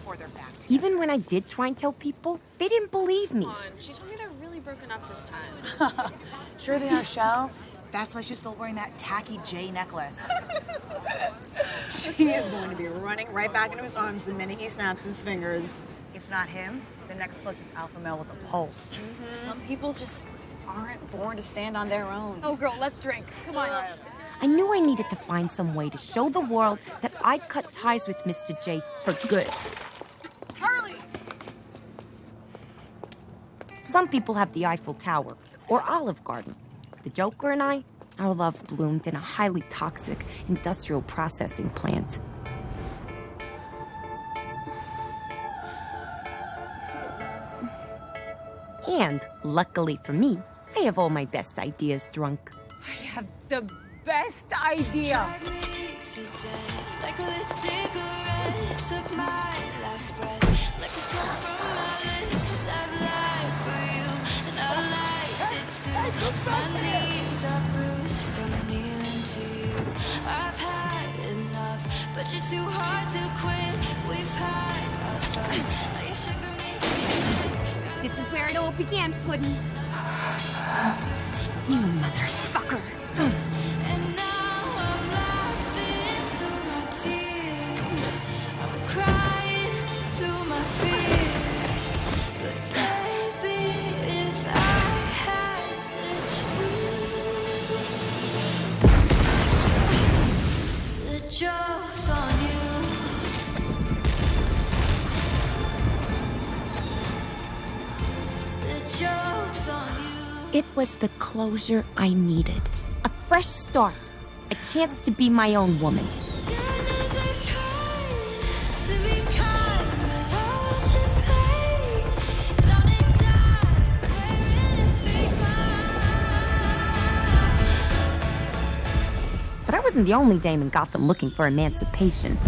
before they're back together. Even when I did try and tell people, they didn't believe me. Come on, she told me they're really broken up this time. Sure they are, Shell. That's why she's still wearing that tacky J necklace. He is going to be running right back into his arms the minute he snaps his fingers. If not him, the next closest alpha male with a pulse. Some people just aren't born to stand on their own. Oh, girl, let's drink. Come on. I knew I needed to find some way to show the world that I'd cut ties with Mr. J for good. Harley! Some people have the Eiffel Tower or Olive Garden. The Joker and I, our love bloomed in a highly toxic industrial processing plant. And, luckily for me, I have all my best ideas drunk. I have the best idea. My knees are bruised from kneeling to you. I've had enough, but you're too hard to quit. We've had our fun. Now you sugar me. This is where it all began, Puddin'. You motherfucker. And now I'm laughing through my tears. I'm crying through my fears. But baby, if I had to choose, the joke's on you. The joke's on you. It was the closure I needed. A fresh start. A chance to be my own woman. But I wasn't the only dame in Gotham looking for emancipation.